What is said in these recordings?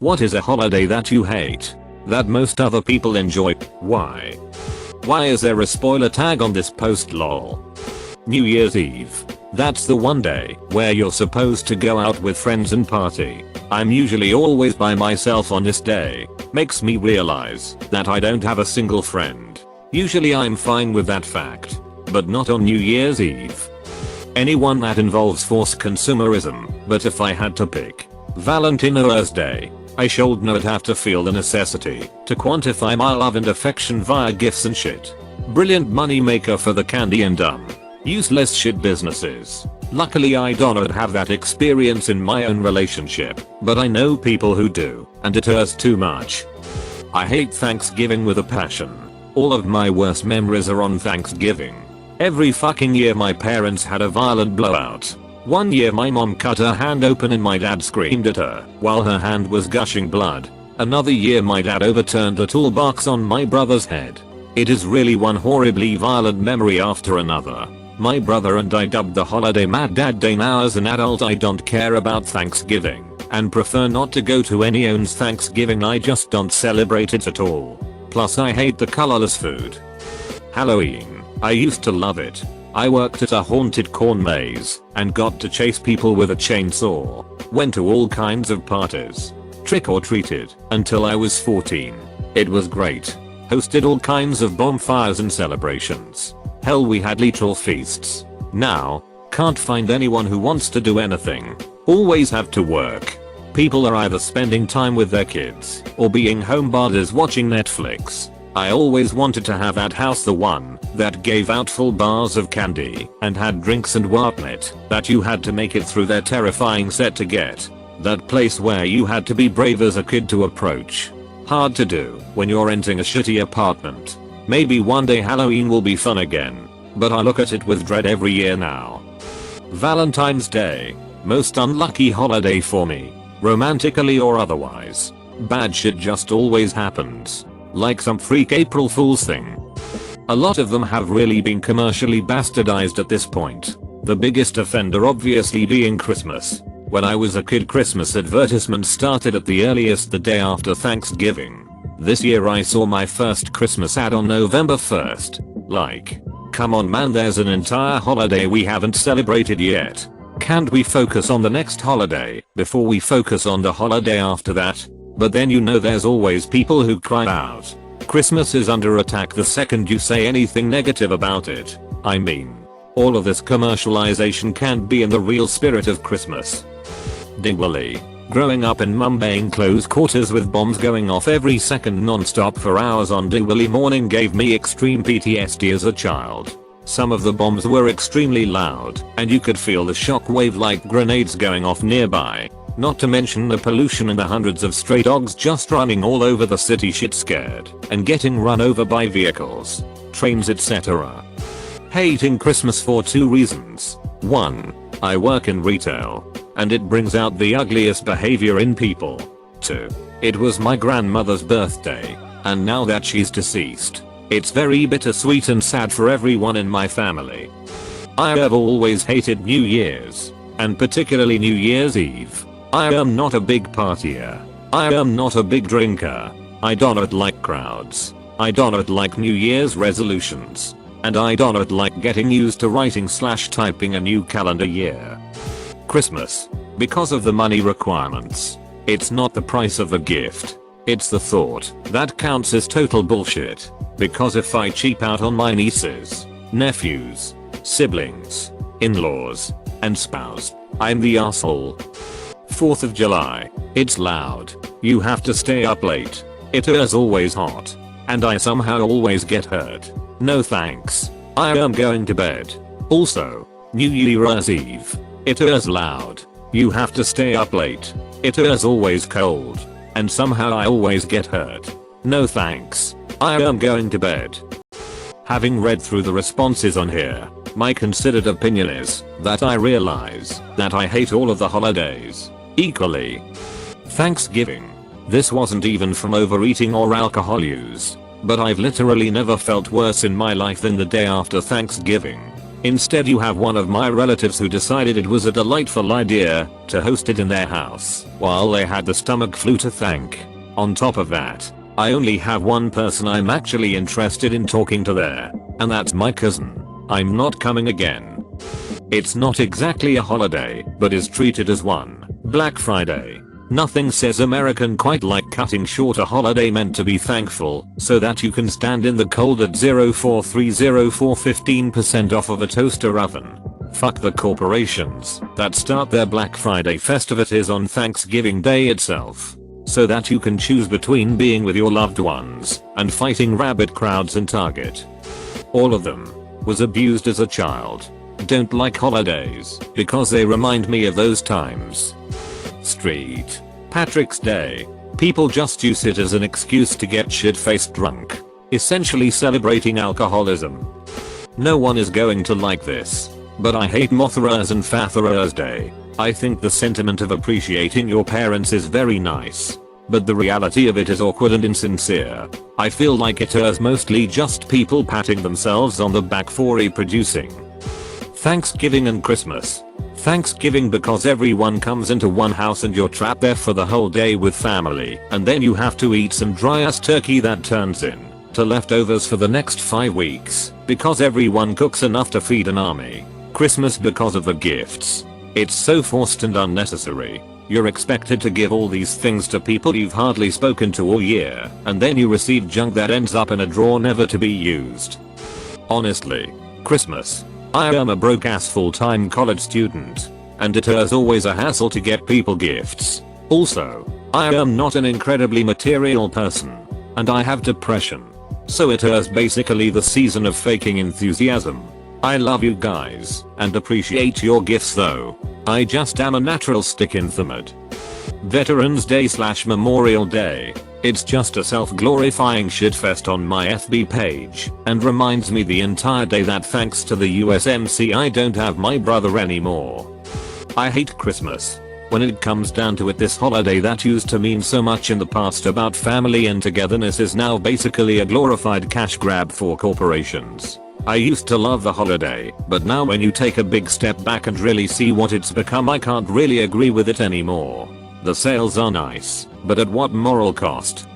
What is a holiday that you hate? That most other people enjoy? Why? Why is there a spoiler tag on this post lol? New Year's Eve. That's the one day where you're supposed to go out with friends and party. I'm usually always by myself on this day. Makes me realize that I don't have a single friend. Usually I'm fine with that fact, but not on New Year's Eve. Anyone that involves forced consumerism, but if I had to pick Valentine's Day, I should not have to feel the necessity to quantify my love and affection via gifts and shit. Brilliant money maker for the candy and useless shit businesses. Luckily I don't have that experience in my own relationship, but I know people who do, and it hurts too much. I hate Thanksgiving with a passion. All of my worst memories are on Thanksgiving. Every fucking year my parents had a violent blowout. One year my mom cut her hand open and my dad screamed at her while her hand was gushing blood. Another year my dad overturned a toolbox on my brother's head. It is really one horribly violent memory after another. My brother and I dubbed the holiday Mad Dad Day. Now as an adult I don't care about Thanksgiving and prefer not to go to any owns Thanksgiving. I just don't celebrate it at all. Plus I hate the colorless food. Halloween. I used to love it. I worked at a haunted corn maze and got to chase people with a chainsaw. Went to all kinds of parties. Trick or treated until I was 14. It was great. Hosted all kinds of bonfires and celebrations. Hell, we had literal feasts. Now, can't find anyone who wants to do anything. Always have to work. People are either spending time with their kids or being homebodies watching Netflix. I always wanted to have that house, the one that gave out full bars of candy and had drinks and whatnot that you had to make it through their terrifying set to get. That place where you had to be brave as a kid to approach. Hard to do when you're renting a shitty apartment. Maybe one day Halloween will be fun again, but I look at it with dread every year now. Valentine's Day. Most unlucky holiday for me. Romantically or otherwise. Bad shit just always happens. Like some freak April Fool's thing. A lot of them have really been commercially bastardized at this point. The biggest offender obviously being Christmas. When I was a kid, Christmas advertisements started at the earliest the day after Thanksgiving. This year I saw my first Christmas ad on November 1st. Like, come on man, there's an entire holiday we haven't celebrated yet. Can't we focus on the next holiday before we focus on the holiday after that? But then you know there's always people who cry out. Christmas is under attack the second you say anything negative about it. I mean, all of this commercialization can't be in the real spirit of Christmas. Diwali. Growing up in Mumbai close quarters with bombs going off every second non-stop for hours on Diwali morning gave me extreme PTSD as a child. Some of the bombs were extremely loud and you could feel the shockwave like grenades going off nearby. Not to mention the pollution and the hundreds of stray dogs just running all over the city shit scared and getting run over by vehicles, trains, etc. Hating Christmas for two reasons. 1. I work in retail and it brings out the ugliest behavior in people. 2. It was my grandmother's birthday and now that she's deceased, it's very bittersweet and sad for everyone in my family. I have always hated New Year's, and particularly New Year's Eve. I am not a big partier. I am not a big drinker. I don't like crowds. I don't like New Year's resolutions. And I don't like getting used to writing/typing a new calendar year. Christmas. Because of the money requirements. It's not the price of the gift. It's the thought that counts as total bullshit. Because if I cheap out on my nieces, nephews, siblings, in-laws, and spouse, I'm the asshole. 4th of July. It's loud. You have to stay up late. It is always hot. And I somehow always get hurt. No thanks. I am going to bed. Also, New Year's Eve. It is loud. You have to stay up late. It is always cold. And somehow I always get hurt. No thanks. I am going to bed. Having read through the responses on here, my considered opinion is that I realize that I hate all of the holidays equally. Thanksgiving. This wasn't even from overeating or alcohol use, but I've literally never felt worse in my life than the day after Thanksgiving. Instead you have one of my relatives who decided it was a delightful idea to host it in their house while they had the stomach flu to thank. On top of that, I only have one person I'm actually interested in talking to there, and that's my cousin. I'm not coming again. It's not exactly a holiday, but is treated as one. Black Friday. Nothing says American quite like cutting short a holiday meant to be thankful so that you can stand in the cold at 04304 15% off of a toaster oven. Fuck the corporations that start their Black Friday festivities on Thanksgiving Day itself, so that you can choose between being with your loved ones and fighting rabid crowds in Target. All of them. Was abused as a child. Don't like holidays because they remind me of those times. Street Patrick's Day. People just use it as an excuse to get shit-faced drunk, essentially celebrating alcoholism. No one is going to like this, but I hate Mothras and Fathers Day. I think the sentiment of appreciating your parents is very nice, but the reality of it is awkward and insincere. I feel like it is mostly just people patting themselves on the back for reproducing. Thanksgiving and Christmas. Thanksgiving because everyone comes into one house and you're trapped there for the whole day with family, and then you have to eat some dry ass turkey that turns into leftovers for the next 5 weeks because everyone cooks enough to feed an army. Christmas because of the gifts. It's so forced and unnecessary. You're expected to give all these things to people you've hardly spoken to all year, and then you receive junk that ends up in a drawer never to be used. Honestly, Christmas. I am a broke ass full-time college student, and it is always a hassle to get people gifts. Also, I am not an incredibly material person, and I have depression. So it is basically the season of faking enthusiasm. I love you guys, and appreciate your gifts though. I just am a natural stick in the mud. Veterans Day / Memorial Day. It's just a self-glorifying shitfest on my FB page, and reminds me the entire day that thanks to the USMC I don't have my brother anymore. I hate Christmas. When it comes down to it, this holiday that used to mean so much in the past about family and togetherness is now basically a glorified cash grab for corporations. I used to love the holiday, but now when you take a big step back and really see what it's become, I can't really agree with it anymore. The sales are nice, but at what moral cost?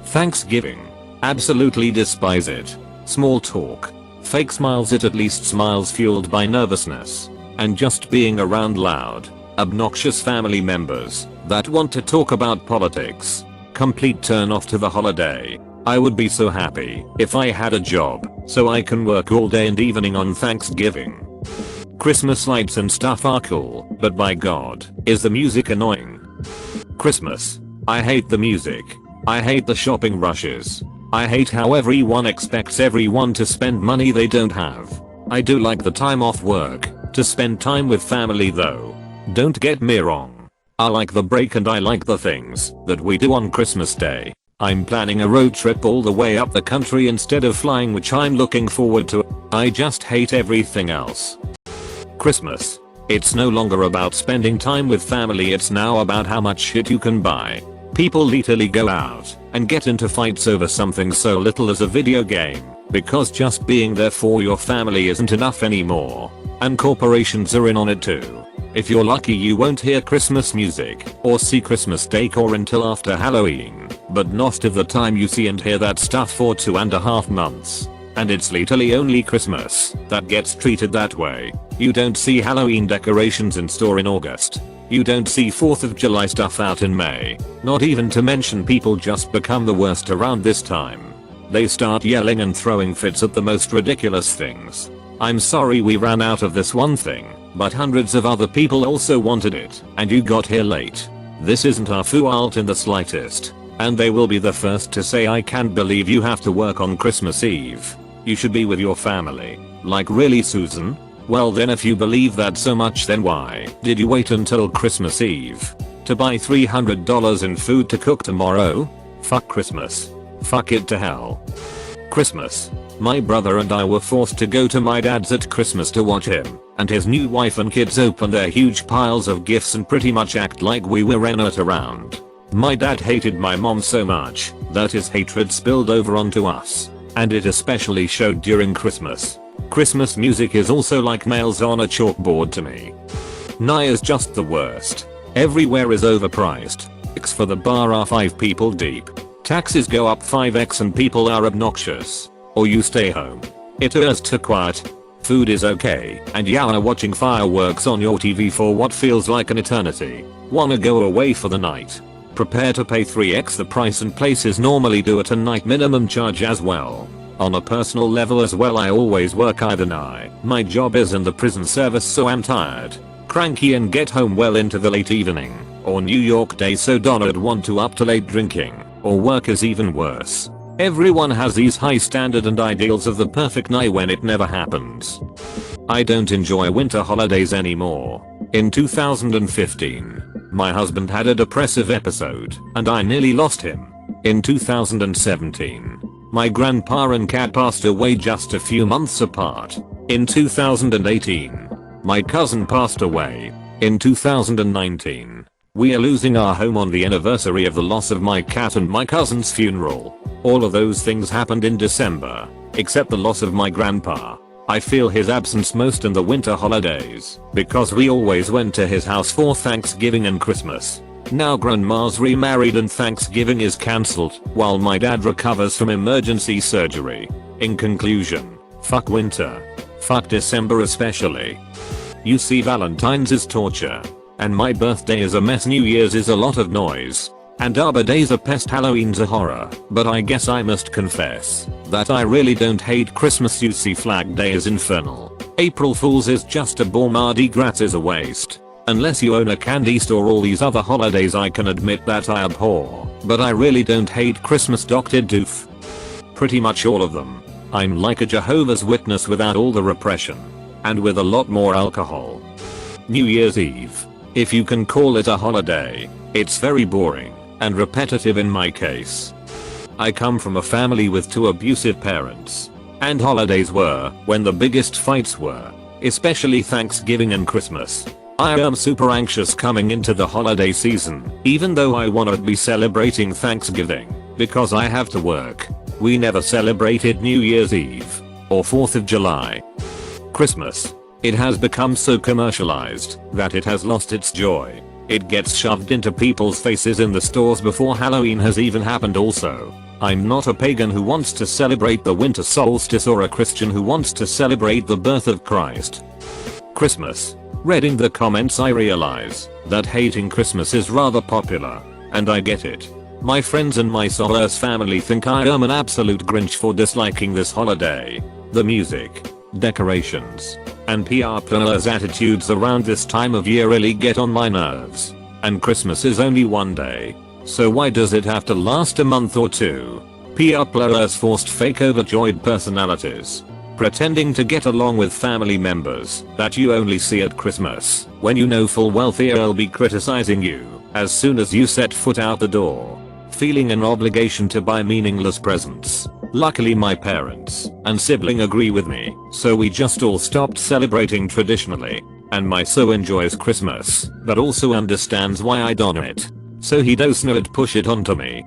Thanksgiving. Absolutely despise it. Small talk. Fake smiles, it at least smiles fueled by nervousness. And just being around loud, obnoxious family members that want to talk about politics. Complete turn off to the holiday. I would be so happy if I had a job so I can work all day and evening on Thanksgiving. Christmas lights and stuff are cool, but by God, is the music annoying. Christmas. I hate the music. I hate the shopping rushes. I hate how everyone expects everyone to spend money they don't have. I do like the time off work to spend time with family though. Don't get me wrong. I like the break and I like the things that we do on Christmas Day. I'm planning a road trip all the way up the country instead of flying, which I'm looking forward to. I just hate everything else. Christmas. It's no longer about spending time with family, it's now about how much shit you can buy. People literally go out and get into fights over something so little as a video game, because just being there for your family isn't enough anymore. And corporations are in on it too. If you're lucky, you won't hear Christmas music or see Christmas decor until after Halloween, but most of the time you see and hear that stuff for 2.5 months. And it's literally only Christmas that gets treated that way. You don't see Halloween decorations in store in August. You don't see 4th of July stuff out in May. Not even to mention people just become the worst around this time. They start yelling and throwing fits at the most ridiculous things. I'm sorry we ran out of this one thing, but hundreds of other people also wanted it, and you got here late. This isn't our fault in the slightest. And they will be the first to say, I can't believe you have to work on Christmas Eve. You should be with your family. Like, really, Susan? Well then, if you believe that so much, then why did you wait until Christmas Eve to buy $300 in food to cook tomorrow? Fuck Christmas. Fuck it to hell. Christmas. My brother and I were forced to go to my dad's at Christmas to watch him and his new wife and kids open their huge piles of gifts and pretty much act like we were rennet around. My dad hated my mom so much that his hatred spilled over onto us, and it especially showed during Christmas. Christmas music is also like nails on a chalkboard to me. Nye is just the worst. Everywhere is overpriced. X for the bar are 5 people deep. Taxes go up 5x and people are obnoxious. Or you stay home. It is too quiet. Food is okay, and you are watching fireworks on your TV for what feels like an eternity. Wanna go away for the night? Prepare to pay 3x the price, and places normally do at a night minimum charge as well. On a personal level as well, I always work either night. My job is in the prison service, so I'm tired, cranky and get home well into the late evening. Or New York days, so don't want to up to late drinking. Or work is even worse. Everyone has these high standard and ideals of the perfect night when it never happens. I don't enjoy winter holidays anymore. In 2015, my husband had a depressive episode and I nearly lost him. In 2017, my grandpa and cat passed away just a few months apart. In 2018, my cousin passed away. In 2019, we are losing our home on the anniversary of the loss of my cat and my cousin's funeral. All of those things happened in December, except the loss of my grandpa. I feel his absence most in the winter holidays, because we always went to his house for Thanksgiving and Christmas. Now grandma's remarried and Thanksgiving is cancelled, while my dad recovers from emergency surgery. In conclusion, fuck winter. Fuck December especially. You see, Valentine's is torture. And my birthday is a mess, New Year's is a lot of noise. And Arbor Day's a pest, Halloween's a horror. But I guess I must confess that I really don't hate Christmas. You see, Flag Day is infernal. April Fool's is just a bore. Mardi Gras is a waste. Unless you own a candy store. All these other holidays I can admit that I abhor. But I really don't hate Christmas, Dr. Doof. Pretty much all of them. I'm like a Jehovah's Witness without all the repression. And with a lot more alcohol. New Year's Eve, if you can call it a holiday, it's very boring and repetitive in my case. I come from a family with 2 abusive parents, and holidays were when the biggest fights were, especially Thanksgiving and Christmas. I am super anxious coming into the holiday season, even though I wanna be celebrating Thanksgiving, because I have to work. We never celebrated New Year's Eve or 4th of July. Christmas. It has become so commercialized that it has lost its joy. It gets shoved into people's faces in the stores before Halloween has even happened. Also, I'm not a pagan who wants to celebrate the winter solstice or a Christian who wants to celebrate the birth of Christ. Christmas. Reading the comments, I realize that hating Christmas is rather popular, and I get it. My friends and my Soros family think I am an absolute Grinch for disliking this holiday. The music, decorations, and PR planners' attitudes around this time of year really get on my nerves. And Christmas is only one day, so why does it have to last a month or 2? PR planners forced fake overjoyed personalities, pretending to get along with family members that you only see at Christmas, when you know full well they'll be criticizing you as soon as you set foot out the door, feeling an obligation to buy meaningless presents. Luckily my parents and sibling agree with me, so we just all stopped celebrating traditionally. And my so enjoys Christmas, but also understands why I don't it. So he doesn't push it onto me.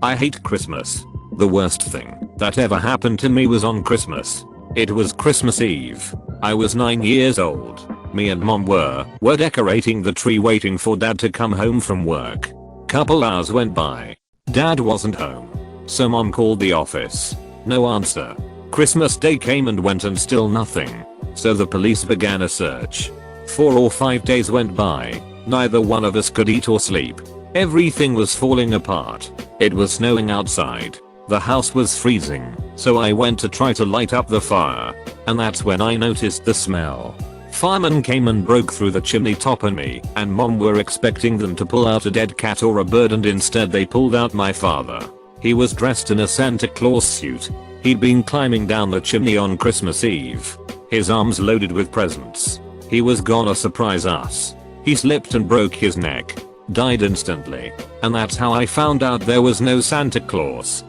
I hate Christmas. The worst thing that ever happened to me was on Christmas. It was Christmas Eve. I was 9 years old. Me and mom were decorating the tree waiting for dad to come home from work. Couple hours went by. Dad wasn't home. So mom called the office. No answer. Christmas Day came and went and still nothing. So the police began a search. 4 or 5 days went by. Neither one of us could eat or sleep. Everything was falling apart. It was snowing outside. The house was freezing. So I went to try to light up the fire. And that's when I noticed the smell. Firemen came and broke through the chimney top, and me and mom were expecting them to pull out a dead cat or a bird, and instead they pulled out my father. He was dressed in a Santa Claus suit. He'd been climbing down the chimney on Christmas Eve, his arms loaded with presents. He was gonna surprise us. He slipped and broke his neck, died instantly, and that's how I found out there was no Santa Claus.